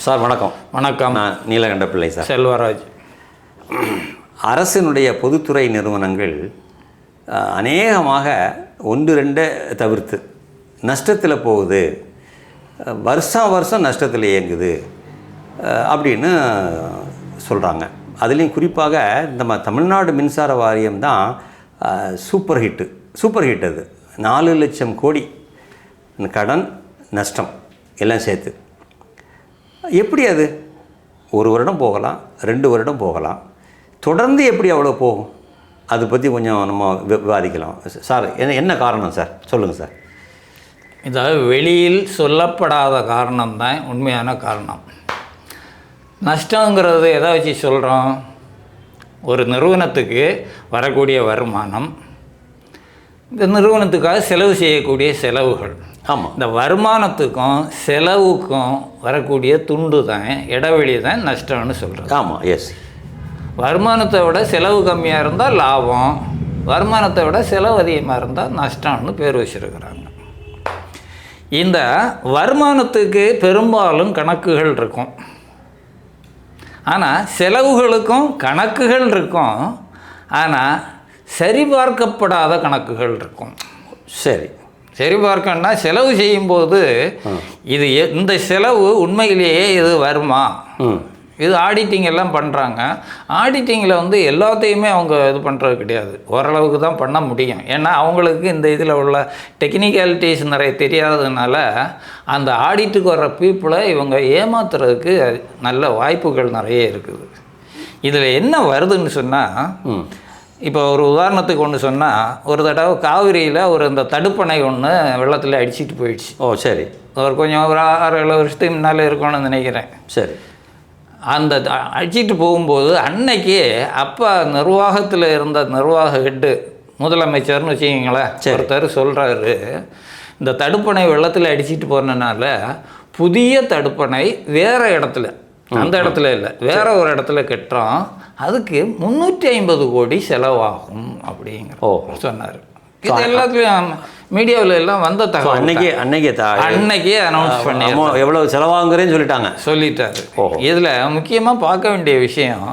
Sir வணக்கம். வணக்கம். நான் நீலகண்ட பிள்ளை சார். செல்வராஜ். அரசினுடைய பொதுத்துறை நிறுவனங்கள் அநேகமாக ஒன்று ரெண்டை தவிர்த்து நஷ்டத்தில் போகுது, வருஷம் நஷ்டத்தில் இயங்குது அப்படின்னு சொல்கிறாங்க. அதுலேயும் குறிப்பாக நம்ம தமிழ்நாடு மின்சார வாரியம் தான் சூப்பர் ஹிட். அது 4 லட்சம் கோடி கடன் நஷ்டம் எல்லாம் சேர்த்து. எப்படி அது? 1 வருடம் போகலாம், 2 வருடம் போகலாம், தொடர்ந்து எப்படி அவ்வளோ போகும்? அதை பற்றி கொஞ்சம் நம்ம விவாதிக்கலாம் சார். என்ன காரணம் சார்? சொல்லுங்கள் சார். இதாவது வெளியில் சொல்லப்படாத காரணம் தான் உண்மையான காரணம். நஷ்டங்கிறது எதை வச்சு சொல்கிறோம்? ஒரு நிறுவனத்துக்கு வரக்கூடிய வருமானம், இந்த நிறுவனத்துக்காக செலவு செய்யக்கூடிய செலவுகள். ஆமாம். இந்த வருமானத்துக்கும் செலவுக்கும் வரக்கூடிய துண்டு தான், இடைவெளி தான் நஷ்டம்னு சொல்கிறது. ஆமாம், எஸ். வருமானத்தை விட செலவு கம்மியாக இருந்தால் லாபம், வருமானத்தை விட செலவு அதிகமாக இருந்தால் நஷ்டம்னு பேர் வச்சுருக்கிறாங்க. இந்த வருமானத்துக்கு பெரும்பாலும் கணக்குகள் இருக்கும், ஆனால் செலவுகளுக்கும் கணக்குகள் இருக்கும், ஆனால் சரிபார்க்கப்படாத கணக்குகள் இருக்கும். சரிபார்க்கணும்னா செலவு செய்யும்போது இந்த செலவு உண்மையிலேயே இது வருமா? இது ஆடிட்டிங் எல்லாம் பண்ணுறாங்க. ஆடிட்டிங்கில் எல்லாத்தையுமே அவங்க இது பண்ணுறது கிடையாது, ஓரளவுக்கு தான் பண்ண முடியும். ஏன்னா அவங்களுக்கு இந்த இதில் உள்ள டெக்னிக்காலிட்டிஸ் நிறைய தெரியாததுனால அந்த ஆடிட்டுக்கு வர்ற பீப்புளை இவங்க ஏமாத்துறதுக்கு நல்ல வாய்ப்புகள் நிறைய இருக்குது. இதில் என்ன வருதுன்னு சொன்னால், இப்போ ஒரு உதாரணத்துக்கு ஒன்று சொன்னால், ஒரு தடவை காவிரியில் இந்த தடுப்பணை ஒன்று வெள்ளத்தில் அடிச்சிட்டு போயிடுச்சு. ஓ சரி. கொஞ்சம் ஒரு 6-7 வருஷத்துக்கு முன்னால் இருக்கணும்னு நினைக்கிறேன். சரி. அந்த அடிச்சிட்டு போகும்போது அன்னைக்கு அப்போ நிர்வாகத்தில் இருந்த நிர்வாக ஹெட்டு, முதலமைச்சர்னு வச்சுக்கிங்களேன், ஒருத்தர் சொல்கிறாரு, இந்த தடுப்பணை வெள்ளத்தில் அடிச்சிட்டு போனதுனால புதிய தடுப்பணை வேறு இடத்துல, அந்த இடத்துல இல்லை, வேற ஒரு இடத்துல கட்டுறோம், அதுக்கு 350 கோடி செலவாகும் அப்படிங்கிற சொன்னார். இது எல்லாத்துலேயும் மீடியாவில் எல்லாம் வந்த தகவல். அன்னைக்கே அனௌன்ஸ் பண்ணி எவ்வளோ செலவாகுங்கிறேன்னு சொல்லிட்டாரு. இதில் முக்கியமாக பார்க்க வேண்டிய விஷயம்,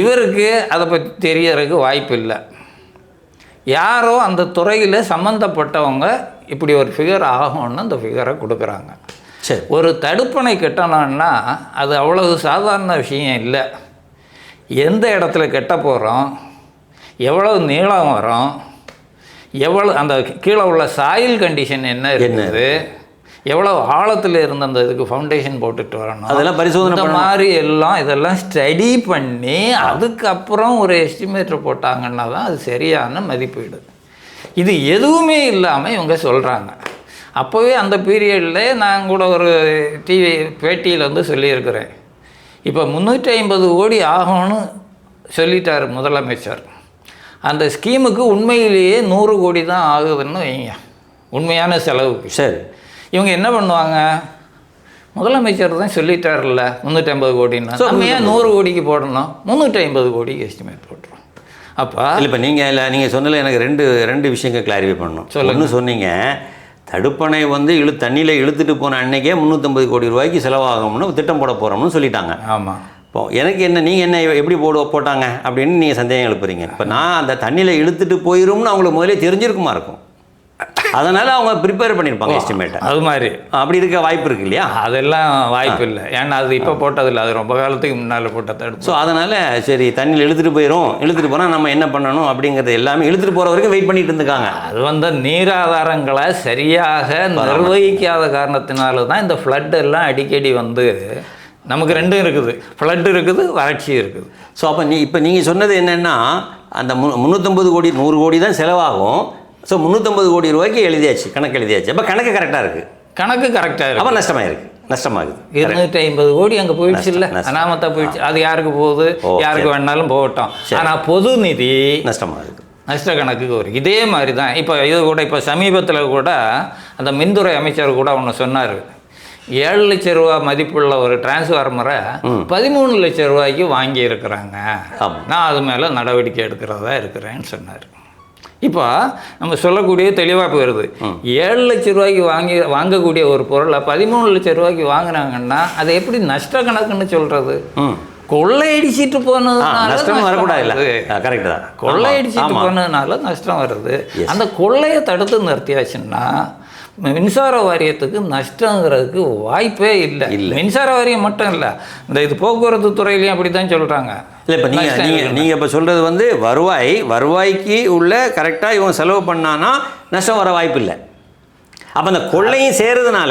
இவருக்கு அதை பற்றி தெரியறதுக்கு வாய்ப்பு இல்லை. யாரோ அந்த துறையில் சம்மந்தப்பட்டவங்க இப்படி ஒரு ஃபிகர் ஆகும்னு அந்த ஃபிகரை கொடுக்குறாங்க. சரி. ஒரு தடுப்பணை கட்டணும்னா அது அவ்வளவு சாதாரண விஷயம் இல்லை. எந்த இடத்துல கட்ட போகிறோம், எவ்வளவு நீளம் வரும், எவ்வளோ அந்த கீழே உள்ள சாயில் கண்டிஷன் என்ன இருக்குது, எவ்வளோ ஆழத்தில் இருந்த அந்த இதுக்கு ஃபவுண்டேஷன் போட்டுட்டு வரணும், அதெல்லாம் பரிசோதனை மாதிரி இதெல்லாம் ஸ்டடி பண்ணி அதுக்கப்புறம் ஒரு எஸ்டிமேட்டர் போட்டாங்கன்னா தான் அது சரியான மதிப்பீடு. இது எதுவுமே இல்லாமல் இவங்க சொல்கிறாங்க. அப்போவே அந்த பீரியடில் நான் கூட ஒரு டிவி பேட்டியில் சொல்லியிருக்கிறேன், இப்போ 350 கோடி ஆகும்னு சொல்லிட்டார் முதலமைச்சர். அந்த ஸ்கீமுக்கு உண்மையிலேயே 100 கோடி தான் ஆகுதுன்னு வைங்க, உண்மையான செலவுக்கு. சரி. இவங்க என்ன பண்ணுவாங்க? முதலமைச்சர் தான் சொல்லிட்டார்ல 350 கோடின்னா, நம்ம ஏன் 100 கோடிக்கு போடணும்? 350 கோடிக்கு எஸ்டிமேட் போட்டுருவோம். அப்போ இப்போ நீங்கள் சொன்னதில் எனக்கு ரெண்டு விஷயங்கள் கிளாரிஃபை பண்ணணும். ஒன்று சொன்னீங்க, தடுப்பணை தண்ணியில் இழுத்துட்டு போன அன்னைக்கே 350 கோடி ரூபாய்க்கு செலவாகும்னு திட்டம் போட போகிறோம்னு சொல்லிட்டாங்க. ஆமாம். இப்போ எனக்கு நீங்கள் என்ன எப்படி போட்டாங்க அப்படின்னு நீங்கள் சந்தேகம் எழுப்புறீங்க. இப்போ நான் அந்த தண்ணியில் இழுத்துட்டு போயிடும்னு அவங்களுக்கு முதலே தெரிஞ்சிருக்குமா இருக்கும், அதனால் அவங்க ப்ரிப்பேர் பண்ணியிருப்பாங்க எஸ்டிமேட்டை. அது மாதிரி அப்படி இருக்க வாய்ப்பு இருக்கு இல்லையா? அதெல்லாம் வாய்ப்பு இல்லை. ஏன்னா அது இப்போ போட்டதில்லை, அது ரொம்ப காலத்துக்கு முன்னால் போட்ட தடுப்பு. ஸோ அதனால் சரி, தண்ணியில் இழுத்துட்டு போனால் நம்ம என்ன பண்ணணும் அப்படிங்கிறது எல்லாமே இழுத்துட்டு போகிற வரைக்கும் வெயிட் பண்ணிட்டு இருந்துக்காங்க. அது நீராதாரங்களை சரியாக நிர்வகிக்காத காரணத்தினால தான் இந்த ஃப்ளட் எல்லாம் அடிக்கடி நமக்கு ரெண்டும் இருக்குது, ஃப்ளட் இருக்குது, வறட்சி இருக்குது. ஸோ அப்போ நீங்கள் சொன்னது என்னென்னா, அந்த 350 கோடி 100 கோடி தான் செலவாகும். ஸோ 350 கோடி ரூபாய்க்கு கணக்கு எழுதியாச்சு. அப்போ கணக்கு கரெக்டாக இருக்குது. கணக்கு கரெக்டாக இருக்குது. அப்போ நஷ்டமாகுது. 250 கோடி அங்கே போயிடுச்சு இல்லை, அனாமத்தாக போயிடுச்சு. அது யாருக்கு போகுது? யாருக்கு வேணாலும் போகட்டும். ஆனால் பொது நிதி நஷ்டமாகுது, நஷ்ட கணக்குக்கு வரும். இதே மாதிரி தான் இப்போ சமீபத்தில் கூட அந்த மின்துறை அமைச்சர் கூட ஒன்று சொன்னார், 7 லட்ச ரூபா மதிப்புள்ள ஒரு டிரான்ஸ்ஃபார்மரை 13 லட்ச ரூபாய்க்கு வாங்கி இருக்கிறாங்க, நான் அது மேலே நடவடிக்கை எடுக்கிறதா இருக்கிறேன்னு சொன்னார். இப்போ நம்ம சொல்லக்கூடிய தெளிவாக போயிடுது. 7 லட்ச ரூபாய்க்கு வாங்கக்கூடிய ஒரு பொருளை 13 லட்ச ரூபாய்க்கு வாங்கினாங்கன்னா அதை எப்படி நஷ்ட கணக்குன்னு சொல்கிறது? கொள்ளையடிச்சிட்டு போனதுனால நஷ்டம் வரக்கூடாது. கரெக்ட் தான். கொள்ளையடிச்சிட்டு போனதுனால நஷ்டம் வருது. அந்த கொள்ளையை தடுத்து நிறுத்தியாச்சுன்னா மின்சார வாரியத்துக்கு நஷ்டங்கிறதுக்கு வாய்ப்பே இல்லை. மின்சார வாரியம் மட்டும் இல்லை, இந்த இது போக்குவரத்து துறையிலையும் அப்படி தான் சொல்கிறாங்க. இல்லை, இப்போ நீங்கள் இப்போ சொல்கிறது வந்து வருவாய்க்கு உள்ள கரெக்டாக இவங்க செலவு பண்ணானா நஷ்டம் வர வாய்ப்பு இல்லை. அப்போ அந்த கொள்ளையும் சேர்றதுனால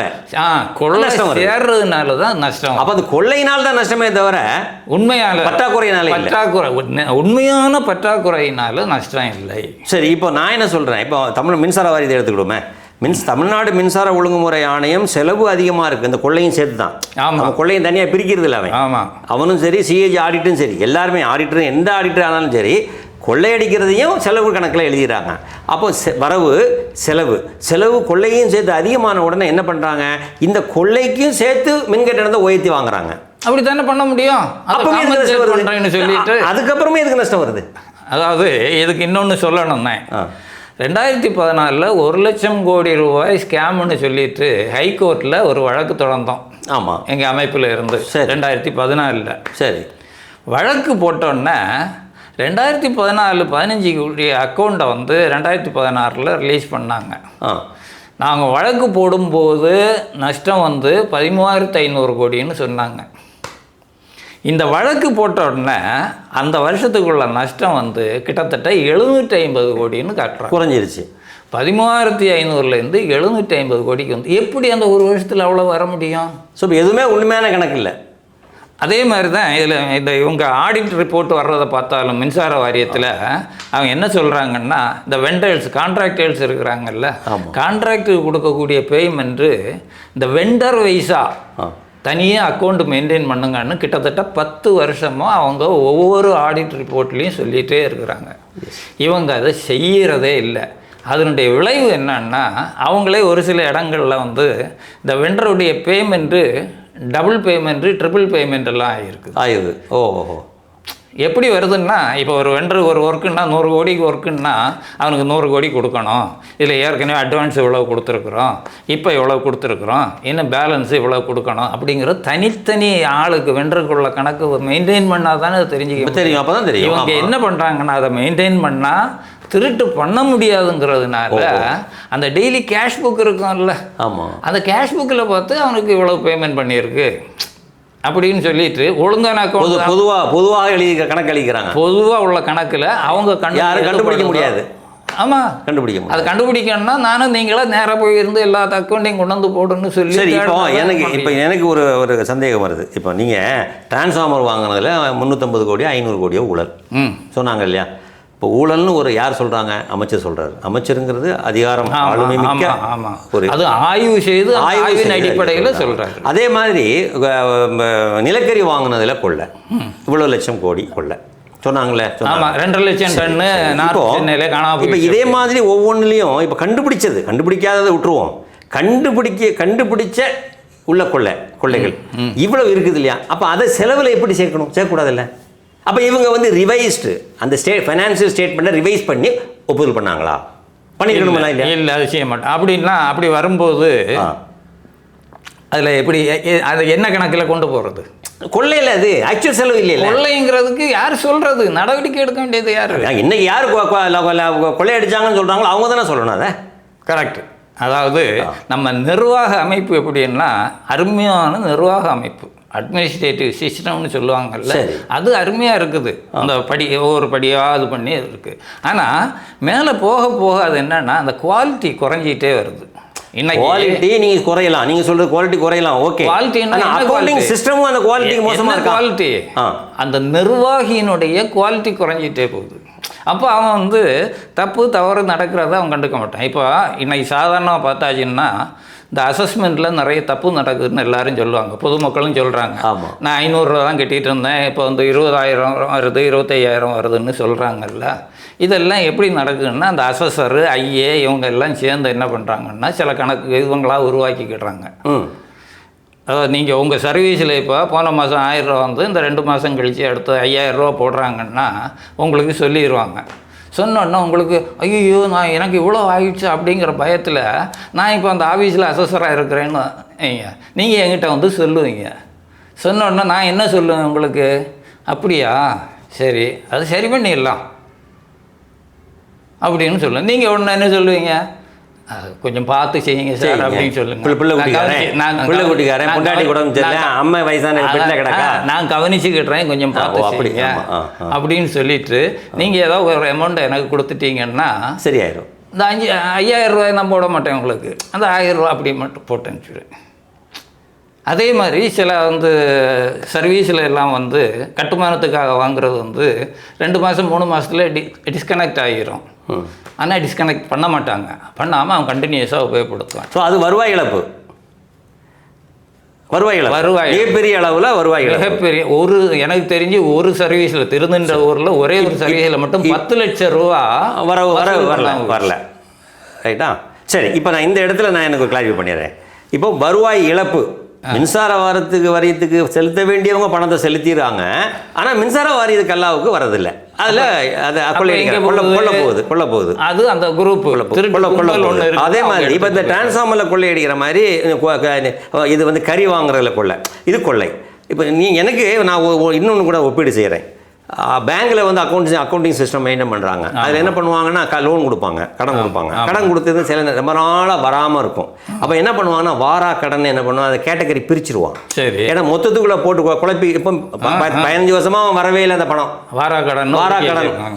கொள்ளை சேர்றதுனால தான் நஷ்டம். அப்போ அந்த கொள்ளையினால் தான் நஷ்டமே தவிர உண்மையான பற்றாக்குறை உண்மையான பற்றாக்குறையினால நஷ்டம் இல்லை. சரி, இப்போ நான் என்ன சொல்கிறேன், இப்போ தமிழ் மின்சார வாரியத்தை எடுத்துக்கிடுவோமே, தமிழ்நாடு மின்சார ஒழுங்குமுறை ஆணையம் செலவு அதிகமாக இருக்குது, இந்த கொள்ளையும் சேர்த்து தான். அவன் கொள்ளையும் தனியாக பிரிக்கிறது இல்லை. அவனும் சரி, சிஏஜி ஆடிட்டும் சரி, எல்லாருமே ஆடிட்டரும் எந்த ஆடிட்டர் ஆனாலும் சரி கொள்ளையடிக்கிறதையும் செலவு கணக்கில் எழுதிடுறாங்க. அப்போ வரவு செலவு கொள்ளையும் சேர்த்து அதிகமான உடனே என்ன பண்ணுறாங்க, இந்த கொள்ளைக்கும் சேர்த்து மின்கட்டணத்தை உயர்த்தி வாங்குறாங்க. அப்படி தானே பண்ண முடியும். சொல்லிட்டு அதுக்கப்புறமே எதுக்கு நஷ்டம் வருது? அதாவது இதுக்கு இன்னொன்று சொல்லணும்னா, 2014 1 லட்சம் கோடி ரூபாய் ஸ்கேம்னு சொல்லிட்டு ஹைகோர்ட்டில் ஒரு வழக்கு தொடர்ந்தோம். ஆமாம், எங்கள் அமைப்பில் இருந்து 2014. சரி, வழக்கு போட்டோன்னே 2014-15 கோடி அக்கௌண்ட்டை வந்து 2016 ரிலீஸ் பண்ணாங்க. நாங்கள் வழக்கு போடும்போது நஷ்டம் வந்து 13,500 கோடின்னு சொன்னாங்க. இந்த வழக்கு போட்ட உடனே அந்த வருஷத்துக்குள்ள நஷ்டம் வந்து கிட்டத்தட்ட 750 கோடின்னு காட்டுறாங்க. குறைஞ்சிருச்சு. 13,500லேருந்து 750 கோடிக்கு வந்து எப்படி அந்த ஒரு வருஷத்தில் அவ்வளோ வர முடியும்? ஸோ இப்போ எதுவுமே உண்மையான கணக்கு இல்லை. அதே மாதிரி தான் இதில் இவங்க ஆடிட் ரிப்போர்ட் வர்றதை பார்த்தாலும் மின்சார வாரியத்தில் அவங்க என்ன சொல்கிறாங்கன்னா, இந்த வெண்டர்ஸ் கான்ட்ராக்டர்ஸ் இருக்கிறாங்கல்ல, கான்ட்ராக்டுக்கு கொடுக்கக்கூடிய பேமெண்ட்டு இந்த வெண்டர் வைஸாக தனியாக அக்கௌண்ட் மெயின்டைன் பண்ணுங்கன்னு கிட்டத்தட்ட 10 வருஷமாக அவங்க ஒவ்வொரு ஆடிட் ரிப்போர்ட்லேயும் சொல்லிகிட்டே இருக்கிறாங்க. இவங்க அதை செய்கிறதே இல்லை. அதனுடைய விளைவு என்னன்னா, அவங்களே ஒரு சில இடங்களில் வந்து இந்த வெண்டருடைய payment double payment triple payment எல்லாம் ஆகிருது. ஓஹோ. எப்படி வருதுன்னா, இப்போ ஒரு வெண்டருக்கு ஒரு ஒர்க்குன்னா 100 கோடிக்கு ஒர்க்குன்னா அவனுக்கு 100 கோடி கொடுக்கணும். இதில் ஏற்கனவே அட்வான்ஸ் இவ்வளோ கொடுத்துருக்குறோம், இப்போ இவ்வளோ கொடுத்துருக்குறோம், இன்னும் பேலன்ஸு இவ்வளோ கொடுக்கணும் அப்படிங்கிற தனித்தனி ஆளுக்கு வெண்டருக்குள்ள கணக்கு மெயின்டைன் பண்ணால் தானே அது தெரியும். அப்போ தான் தெரியும். இவங்க என்ன பண்ணுறாங்கன்னா, அதை மெயின்டைன் பண்ணால் திருட்டு பண்ண முடியாதுங்கிறதுனால அந்த டெய்லி கேஷ் புக் இருக்கும்ல, அந்த கேஷ் புக்கில் பார்த்து அவனுக்கு இவ்வளோ பேமெண்ட் பண்ணியிருக்கு அப்படின்னு சொல்லிட்டு ஒழுங்கான பொதுவாக எழுதி கணக்கு அளிக்கிறாங்க. பொதுவாக உள்ள கணக்கில் அவங்க யாரும் கண்டுபிடிக்க முடியாது. ஆமாம், கண்டுபிடிக்க அதை கண்டுபிடிக்கணும்னா நானும் நீங்களாம் நேராக போயிருந்து எல்லா அக்கௌண்ட்டையும் கொண்டு வந்து போடுன்னு சொல்லி. சரி, இப்போ எனக்கு ஒரு சந்தேகம் வருது. இப்போ நீங்கள் டிரான்ஸ்ஃபார்மர் வாங்கினதில் 350 கோடியோ 500 கோடியோ ஊழல் சொன்னாங்க இல்லையா? இப்போ ஊழல்னு யார் சொல்கிறாங்க? அமைச்சர் சொல்கிறாரு. அமைச்சருங்கிறது அதிகாரம் ஆளுமை மிக்க ஒரு அது ஆய்வு செய்து ஆய்வின் அடிப்படையில் சொல்கிறாரு. அதே மாதிரி நிலக்கரி வாங்கினதில் கொள்ளை இவ்வளோ லட்சம் கோடி கொள்ளை சொன்னாங்களே. 2 லட்சம் டன்னு இப்போ இதே மாதிரி ஒவ்வொன்றுலையும் இப்போ கண்டுபிடிக்காததை விட்டுருவோம், கண்டுபிடிச்ச உள்ள கொள்ளைகள் இவ்வளோ இருக்குது இல்லையா? அப்போ அதை செலவில் எப்படி சேர்க்கக்கூடாது இல்லை? அப்போ இவங்க வந்து ரிவைஸ்டு அந்த ஃபைனான்சியல் ஸ்டேட்மெண்ட்டை ரிவைஸ் பண்ணி ஒப்புதல் பண்ணாங்களா? பண்ணிக்கணுமா? இல்லை, அது செய்ய மாட்டேன். அப்படின்னா அப்படி வரும்போது அதில் எப்படி அது என்ன கணக்கில் கொண்டு போகிறது? கொள்ளையில் அது ஆக்சுவல் செலவு இல்லை. கொள்ளைங்கிறதுக்கு யார் சொல்கிறது? நடவடிக்கை எடுக்க வேண்டியது யார்? இன்னைக்கு யார் கொள்ளையடிச்சாங்கன்னு சொல்கிறாங்களோ அவங்க தானே சொல்லணும் அதை. கரெக்ட். அதாவது நம்ம நிர்வாக அமைப்பு எப்படின்னா அருமையான நிர்வாக அமைப்பு, அட்மினிஸ்ட்ரேட்டிவ் சிஸ்டம்னு சொல்லுவாங்கல்ல, அது அருமையாக இருக்குது. அந்த ஒவ்வொரு படியாக இது பண்ணி இருக்குது. ஆனால் மேலே போக போக அது என்னன்னா அந்த குவாலிட்டி குறைஞ்சிட்டே வருது. குவாலிட்டி நீங்கள் குறையலாம், நீங்கள் சொல்கிறது குவாலிட்டி குறையலாம், ஓகே. குவாலிட்டி சிஸ்டமும் அந்த குவாலிட்டி மோசமாக குவாலிட்டி அந்த நிர்வாகியினுடைய குவாலிட்டி குறைஞ்சிட்டே போகுது. அப்போ அவன் வந்து தவறு நடக்கிறத அவன் கண்டுக்க மாட்டான். இப்போ இன்னைக்கு சாதாரணமாக பார்த்தாச்சுன்னா இந்த அசஸ்மெண்ட்டில் நிறைய தப்பு நடக்குதுன்னு எல்லாரும் சொல்லுவாங்க, பொதுமக்களும் சொல்கிறாங்க. நான் 500 ரூபா தான் கட்டிகிட்டு இருந்தேன், இப்போ வந்து 20,000 வருது, 25,000 வருதுன்னு சொல்கிறாங்கல்ல. இதெல்லாம் எப்படி நடக்குதுன்னா அந்த அசஸரு ஐஏ இவங்க எல்லாம் சேர்ந்து என்ன பண்ணுறாங்கன்னா சில கணக்கு இவங்களாக உருவாக்கிக்கிடுறாங்க. அதாவது நீங்கள் உங்கள் சர்வீஸில் இப்போ போன மாதம் 1000 ரூபா வந்து இந்த 2 மாதம் கழித்து அடுத்து 5,000 ரூபா போடுறாங்கன்னா உங்களுக்கு சொல்லிடுவாங்க. சொன்னோன்னா உங்களுக்கு ஐயோ நான் எனக்கு இவ்வளோ ஆயிடுச்சு அப்படிங்கிற பயத்தில் நான் இப்போ அந்த ஆஃபீஸில் அசஸராக இருக்கிறேன்னு நீங்கள் என்கிட்ட வந்து சொல்லுவீங்க. சொன்னோன்னா நான் என்ன சொல்லுவேன் உங்களுக்கு, அப்படியா சரி அது சரி பண்ணிடலாம் அப்படின்னு சொல்லுவேன். நீங்கள் ஒன்று என்ன சொல்லுவீங்க, கொஞ்சம் பார்த்து செய்யுங்க சார் அப்படின்னு சொல்லுங்க. நான் கவனிச்சுக்கிட்டுறேன், கொஞ்சம் பார்த்து செய்யுங்க அப்படின்னு சொல்லிட்டு நீங்கள் ஏதோ ஒரு அமௌண்ட் எனக்கு கொடுத்துட்டீங்கன்னா சரியாயிரும். இந்த 5000 ரூபாய் நான் போட மாட்டேன் உங்களுக்கு, அந்த 1000 ரூபா அப்படி மட்டும் போட்டு அனுப்பிச்சுடுவேன். அதே மாதிரி சில வந்து சர்வீஸில் எல்லாம் வந்து கட்டுமானத்துக்காக வாங்குறது வந்து 2 மாதம் 3 மாதத்துல டிஸ்கனெக்ட் ஆகிரும். ஆனால் டிஸ்கனெக்ட் பண்ண மாட்டாங்க, பண்ணாமல் அவன் கண்டினியூஸாக உபயோகப்படுத்துவான். ஸோ அது வருவாய் இழப்பு. மிகப்பெரிய அளவில் வருவாய் மிகப்பெரிய ஒரு எனக்கு தெரிஞ்சு ஒரு சர்வீஸில் திருநின்ற ஊரில் ஒரே ஒரு சர்வீஸில் மட்டும் 10 லட்சம் ரூபா வரல. ரைட்டா? சரி, இப்போ நான் இந்த இடத்துல நான் எனக்கு கிளாரிஃபை பண்ணிடுறேன். இப்போ வருவாய் இழப்பு, மின்சார வாரியத்துக்கு செலுத்த வேண்டியவங்க பணத்தை செலுத்திடுறாங்க, ஆனால் மின்சார வாரியத்துக்கு கல்லாவுக்கு வரதில்லை. அதில் அது கொள்ள போகுது அது அந்த குரூப் அதே மாதிரி இப்போ இந்த டிரான்ஸ்ஃபார்மரில் கொள்ளையடிக்கிற மாதிரி இது வந்து கறி வாங்குறதுல கொள்ளை, இது கொள்ளை. இப்போ எனக்கு நான் இன்னொன்று கூட ஒப்பீடு செய்கிறேன். பேங்க்கில் வந்து அக்கௌண்டிங் சிஸ்டம் மெயின்டைன் பண்ணுறாங்க. அதில் என்ன பண்ணுவாங்கன்னா லோன் கொடுப்பாங்க, கடன் கொடுப்பாங்க. கடன் கொடுத்தது சில ரொம்ப நாளாக வராமல் இருக்கும். அப்போ என்ன பண்ணுவாங்கன்னா வாரா கடன் என்ன பண்ணுவாங்க, அதை கேட்டகரி பிரிச்சுருவான். சரி, ஏன்னா மொத்தத்துக்குள்ளே போட்டு குழப்பி இப்போ 15 வருஷமாக வரவே இல்லை அந்த பணம். வாரா கடன்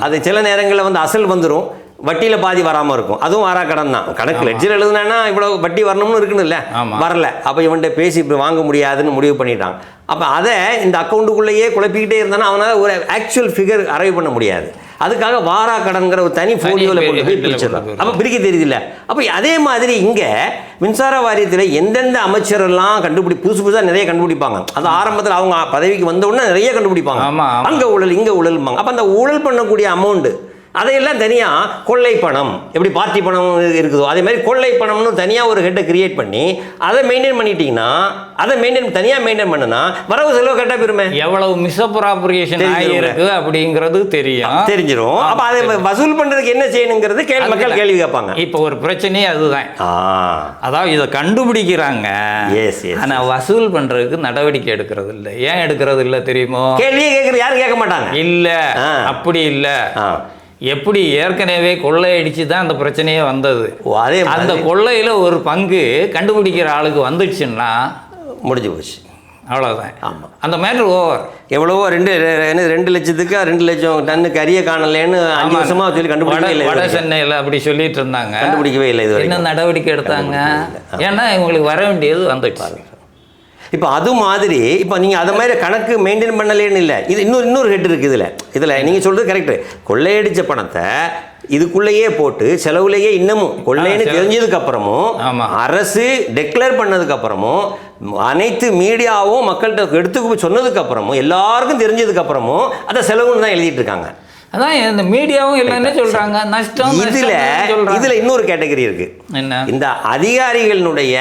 அது சில நேரங்களில் வந்து அசல் வந்துடும், வட்டியில் பாதி வராமல் இருக்கும். அதுவும் வாரா கடன் தான். கணக்கு லெட்ஜர் எழுதுனா இவ்வளோ வட்டி வரணும்னு இருக்குன்னு இல்லை, வரல. அப்போ இவன்கிட்ட பேசி இப்படி வாங்க முடியாதுன்னு முடிவு பண்ணிட்டாங்க. அப்போ அதை இந்த அக்கௌண்ட்டுக்குள்ளேயே குழப்பிக்கிட்டே இருந்தானா அவனால் ஒரு ஆக்சுவல் ஃபிகர் அரைவ் பண்ண முடியாது. அதுக்காக வாரா கடன்கிற ஒரு தனி ஃபோலியோவில் கொண்டு போய் பிரிச்சிடலாம். அப்போ பிரிக்க தெரியுதில்ல. அப்போ அதே மாதிரி இங்கே மின்சார வாரியத்தில் எந்தெந்த அமைச்சரெல்லாம் புதுசாக நிறைய கண்டுபிடிப்பாங்க. அது ஆரம்பத்தில் அவங்க பதவிக்கு வந்த உடனே நிறைய கண்டுபிடிப்பாங்க. அங்கே ஊழல் இங்கே ஊழல்பாங்க. அப்போ அந்த ஊழல் பண்ணக்கூடிய அமௌண்ட்டு அதையெல்லாம் தனியாக கொள்ளை பணம், எப்படி பார்ட்டி பணம் இருக்குதோ அதே மாதிரி கொள்ளை பணம்னு தனியாக ஒரு ஹெட்டை கிரியேட் பண்ணி அதை மெயின்டைன் பண்ணிட்டீங்கன்னா, அதை தனியாக மெயின்டைன் பண்ணுனா வரவு செலவு கரெக்டாக பெருமை. எவ்வளவு மிஸ்அப்ராப்ரியேஷன் ஆகியிருக்கு அப்படிங்கிறது தெரிஞ்சிடும். அப்போ அதை வசூல் பண்ணுறதுக்கு என்ன செய்யணுங்கிறது மக்கள் கேள்வி கேட்பாங்க. இப்போ ஒரு பிரச்சனையே அதுதான். அதாவது இதை கண்டுபிடிக்கிறாங்க, ஆனால் வசூல் பண்ணுறதுக்கு நடவடிக்கை எடுக்கிறது இல்லை. ஏன் எடுக்கிறது இல்லை தெரியுமோ? கேள்வியே கேட்குறது யாரும் கேட்க மாட்டாங்க. இல்லை, அப்படி இல்லை. எப்படி ஏற்கனவே கொள்ளையடிச்சு தான் அந்த பிரச்சனையே வந்தது. அந்த கொள்ளையில் ஒரு பங்கு கண்டுபிடிக்கிற ஆளுக்கு வந்துடுச்சுன்னா முடிஞ்சு போச்சு, அவ்வளோதான். ஆமாம், அந்த மேட்டர் ஓவர். எவ்வளவோ 2 லட்சத்துக்கு 2 லட்சம் டன்னு கறியை காணலேன்னு 5 வருஷமாக சொல்லி கண்டுபிடிக்கவே இல்லை. வட சென்னையில் அப்படி சொல்லிட்டு இருந்தாங்க, கண்டுபிடிக்கவே இல்லை. இது என்ன நடவடிக்கை எடுத்தாங்க? ஏன்னா இவங்களுக்கு வர வேண்டியது வந்துட்டு. இப்போ அது மாதிரி இப்போ நீங்கள் அதை மாதிரி கணக்கு மெயின்டைன் பண்ணலேன்னு இல்லை. இது இன்னொரு ஹெட் இருக்குது இதில் நீங்கள் சொல்கிறது கரெக்டு. கொள்ளையடித்த பணத்தை இதுக்குள்ளேயே போட்டு செலவுலேயே இன்னமும் கொள்ளைன்னு தெரிஞ்சதுக்கப்புறமும் அரசு டெக்ளேர் பண்ணதுக்கப்புறமும் அனைத்து மீடியாவும் மக்கள்கிட்ட எடுத்து சொன்னதுக்கப்புறமும் எல்லாருக்கும் தெரிஞ்சதுக்கப்புறமும் அதை செலவுன்னு தான் எழுதிட்டு இருக்காங்க. அதான் இந்த மீடியாவும் எல்லாம் என்ன சொல்கிறாங்க, நஷ்டம். இதில் இன்னொரு கேட்டகரி இருக்குது. என்ன? இந்த அதிகாரிகளுடைய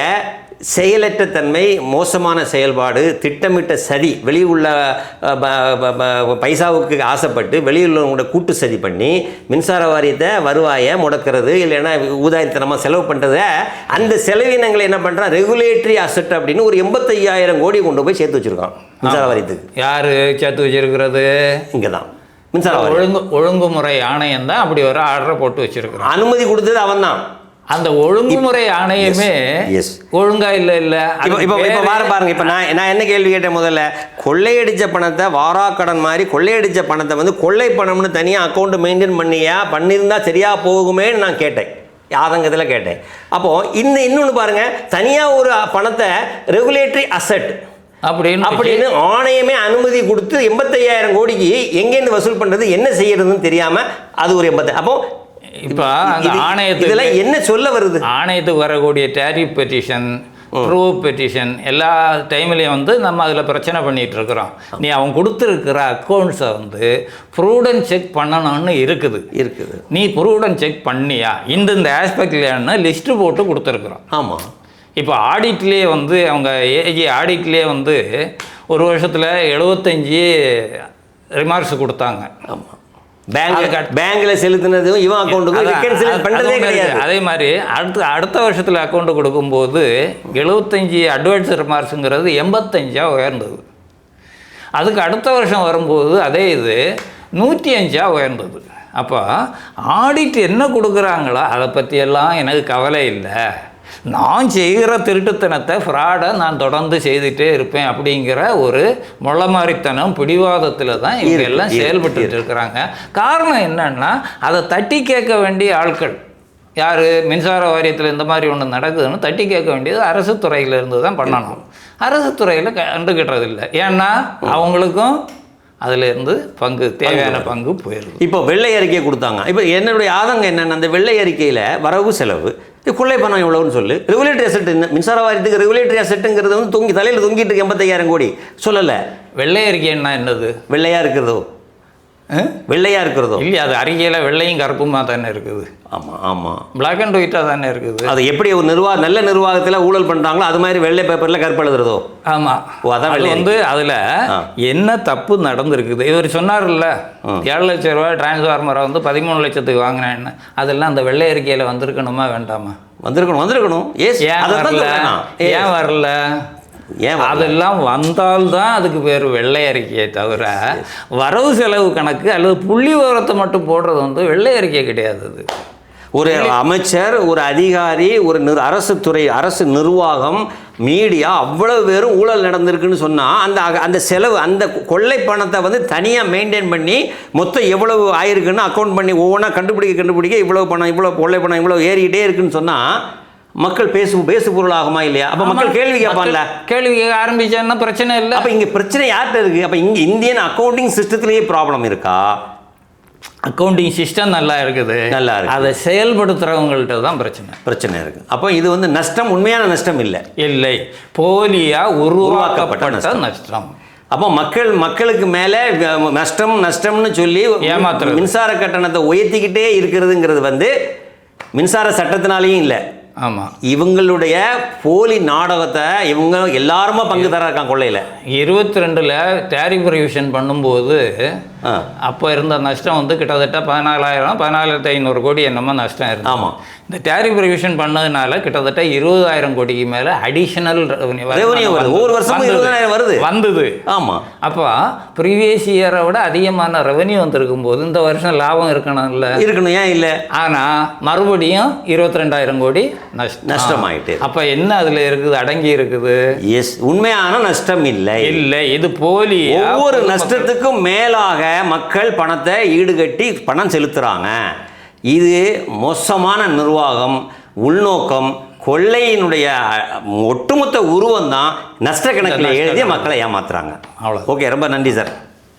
செயலற்ற தன்மை, மோசமான செயல்பாடு, திட்டமிட்ட சதி, வெளியுள்ள பைசாவுக்கு ஆசைப்பட்டு வெளியுள்ளவங்களோட கூட்டு சதி பண்ணி மின்சார வாரியத்தை வருவாயை முடக்கிறது, இல்லைன்னா ஊதாரித்தனமாக செலவு பண்ணுறத, அந்த செலவினங்களை என்ன பண்ணுறான், ரெகுலேட்டரி அசெட் அப்படின்னு ஒரு 85,000 கோடி கொண்டு போய் சேர்த்து வச்சுருக்கான் மின்சார வாரியத்துக்கு. யார் சேர்த்து வச்சிருக்கிறது? இங்கே தான் மின்சார ஒழுங்குமுறை ஆணையம் தான் அப்படி ஒரு ஆர்டரை போட்டு வச்சிருக்கிறான். அனுமதி கொடுத்தது அவன் தான். அந்த ஒழுங்குமுறை ஆணையமே ஒழுங்கா இல்லை. இப்போ பாருங்க, இப்போ நான் என்ன கேள்வி கேட்டேன் முதல்ல, கொள்ளையடிச்ச பணத்தை வாராக்கடன் மாதிரி கொள்ளையடிச்ச பணத்தை வந்து கொள்ளை பணம்னு தனியாக அக்கௌண்ட் மெயின்டைன் பண்ணியிருந்தா சரியா போகுமேன்னு நான் கேட்டேன், ஆதங்கத்தில் கேட்டேன். அப்போது இன்னொன்று பாருங்க, தனியாக ஒரு பணத்தை ரெகுலேட்டரி அசெட் அப்படின்னு ஆணையமே அனுமதி கொடுத்து 85,000 கோடிக்கு எங்கேருந்து வசூல் பண்ணுறது, என்ன செய்யறதுன்னு தெரியாமல் அது ஒரு 80. அப்போ இப்போ அந்த ஆணையத்துக்கு இதெல்லாம் என்ன சொல்ல வருது, ஆணையத்துக்கு வரக்கூடிய டேரிஃப் பெட்டிஷன், ப்ரூவ் பெட்டிஷன் எல்லா டைம்லேயும் வந்து நம்ம அதில் பிரச்சனை பண்ணிகிட்டு இருக்கிறோம். நீ அவன் கொடுத்துருக்கிற அக்கௌண்ட்ஸை வந்து ப்ரூடன்ட் செக் பண்ணணும்னு இருக்குது. நீ ப்ரூடன்ட் செக் பண்ணியா இந்த ஆஸ்பெக்ட்லேன்னு லிஸ்ட்டு போட்டு கொடுத்துருக்குறோம். ஆமாம். இப்போ ஆடிட்லேயே வந்து அவங்க ஏஜி ஆடிட்லேயே வந்து ஒரு வருஷத்தில் 75 ரிமார்க்ஸ் கொடுத்தாங்க. ஆமாம். பேங்க்ல செலுத்தினதும் இவன் அக்கௌண்ட்டுக்கும் ரெக்கன்சிலேட் பண்ணுறதே கிடையாது. அதே மாதிரி அடுத்த வருஷத்தில் அக்கௌண்ட்டு கொடுக்கும்போது 75 அட்வைசர் மார்க்ஸுங்கிறது 85 உயர்ந்தது. அதுக்கு அடுத்த வருஷம் வரும்போது அதே இது 105 உயர்ந்தது. அப்போ ஆடிட் என்ன கொடுக்குறாங்களோ அதை பற்றியெல்லாம் எனக்கு கவலை இல்லை, நான் செய்கிற திருட்டுத்தனத்தை ஃப்ராடை நான் தொடர்ந்து செய்துகிட்டே இருப்பேன் அப்படிங்கிற ஒரு முளமாரித்தனம் பிடிவாதத்தில் தான் இவங்க எல்லாம் செயல்பட்டு இருக்கிறாங்க. காரணம் என்னன்னா அதை தட்டி கேட்க வேண்டிய ஆட்கள் யார்? மின்சார வாரியத்தில் இந்த மாதிரி ஒன்று நடக்குதுன்னு தட்டி கேட்க வேண்டியது அரசு துறையிலேருந்து தான் பண்ணணும். அரசு துறையில் கண்டுக்கிட்டதில்லை. ஏன்னா அவங்களுக்கும் அதிலேருந்து தேவையான பங்கு போயிடுது. இப்போ வெள்ளை அறிக்கை கொடுத்தாங்க. இப்போ என்னுடைய ஆதங்கம் என்னென்னா, அந்த வெள்ளை அறிக்கையில் வரவு செலவு கொள்ளை பணம் எவ்வளோன்னு சொல்லு, ரெகுலேட்டரி அசெட் என்ன, மின்சார வாரியத்துக்கு ரெகுலேட்டரி அசெட்டுங்கிறது வந்து தலையில் தொங்கிட்டு இருக்கு 85,000 கோடி சொல்லலை. வெள்ளை அறிக்கைன்னா என்னது? வெள்ளையாக இருக்கிறதோ வெள்ளையாக இருக்கிறதோ இல்லையா? அது அறிக்கையில் வெள்ளையும் கருப்புமா தானே இருக்குது. ஆமாம் ஆமாம், பிளாக் அண்ட் ஒயிட்டாக தானே இருக்குது. அது எப்படி ஒரு நல்ல நிர்வாகத்தில் ஊழல் பண்ணுறாங்களோ அது மாதிரி வெள்ளை பேப்பரில் கருப்பு எழுதுறதோ? ஆமாம். அதான் வந்து அதில் என்ன தப்பு நடந்திருக்குது. இவர் சொன்னார்ல 7 லட்ச ரூபா டிரான்ஸ்ஃபார்மரை வந்து 13 லட்சத்துக்கு வாங்கினேன்னு, அதெல்லாம் அந்த வெள்ளை அறிக்கையில் வந்திருக்கணுமா வேண்டாமா? வந்திருக்கணும். ஏன் வரல? அதெல்லாம் வந்தால்தான் அதுக்கு பேர் வெள்ளை அறிக்கையை தவிர வரவு செலவு கணக்கு அல்லது புள்ளி விவரத்தை மட்டும் போடுறது வந்து வெள்ளை அறிக்கை கிடையாது. அது ஒரு அமைச்சர், ஒரு அதிகாரி, ஒரு அரசு நிர்வாகம், மீடியா அவ்வளவு பேரும் ஊழல் நடந்திருக்குன்னு சொன்னால் அந்த செலவு, அந்த கொள்ளை பணத்தை வந்து தனியாக மெயின்டைன் பண்ணி மொத்தம் எவ்வளவு ஆயிருக்குன்னு அக்கௌண்ட் பண்ணி ஒவ்வொன்றா கண்டுபிடிக்க இவ்வளவு பணம், இவ்வளோ கொள்ளை பணம், இவ்வளோ ஏறிக்கிட்டே இருக்குன்னு சொன்னால் மக்கள் பேசு பொருள் ஆகுமா இல்லையா? அப்போ மக்கள் கேள்வி கேட்பான்ல. கேள்வி கேட்க ஆரம்பிச்சான்னா பிரச்சனை இல்லை. அப்போ இங்கே பிரச்சனை யார்கிட்ட இருக்குது? அப்போ இங்கே இந்தியன் அக்கௌண்டிங் சிஸ்டத்துலேயே ப்ராப்ளம் இருக்கா? அக்கௌண்டிங் சிஸ்டம் நல்லா இருக்குது, அதை செயல்படுத்துகிறவங்கள்ட்ட தான் பிரச்சனை இருக்குது. அப்போ இது வந்து நஷ்டம், உண்மையான நஷ்டம் இல்லை, போலியாக உருவாக்கப்பட்ட நஷ்டம். அப்போ மக்களுக்கு மேலே நஷ்டம்னு சொல்லி ஏமாத்துறது. மின்சார கட்டணத்தை உயர்த்திக்கிட்டே இருக்கிறதுங்கிறது வந்து மின்சார சட்டத்தினாலேயும் இல்லை. ஆமாம், இவங்களுடைய போலி நாடகத்தை இவங்க எல்லாருமே பங்கு தர இருக்காங்க கொள்ளையில். 22ல் டேரிஃப் ரிவிஷன் பண்ணும்போது அப்போ இருந்த நஷ்டம் வந்து கிட்டத்தட்ட 14,500 கோடி என்னமோ நஷ்டம் இருந்தது. ஆமாம், இந்த டேரிஃப் ரிவிஷன் பண்ணதுனால கிட்டத்தட்ட 20,000 கோடிக்கு மேலே அடிஷனல் ரெவன்யூ வருது. ஒவ்வொரு வருஷமும் 20,000 வந்தது. ஆமாம், அப்போ ப்ரீவியஸ் இயரை விட அதிகமான ரெவன்யூ வந்திருக்கும் போது இந்த வருஷம் லாபம் இருக்கணும். ஏன் இல்லை? ஆனால் மறுபடியும் 22,000 கோடி நஷ்டமாயிட்டு. அப்போ என்ன அதில் இருக்குது, அடங்கி இருக்குது? எஸ், உண்மையான நஷ்டம் இல்லை, இது போலி. ஒவ்வொரு நஷ்டத்துக்கும் மேலாக மக்கள் பணத்தை ஈடுகட்டி பணம் செலுத்துகிறாங்க. இது மோசமான நிர்வாகம், உள்நோக்கம், கொள்ளையினுடைய ஒட்டுமொத்த உருவம் தான் நஷ்ட கணக்கில் எழுதி மக்களை ஏமாத்துறாங்க. அவ்வளோ. ஓகே, ரொம்ப நன்றி சார்.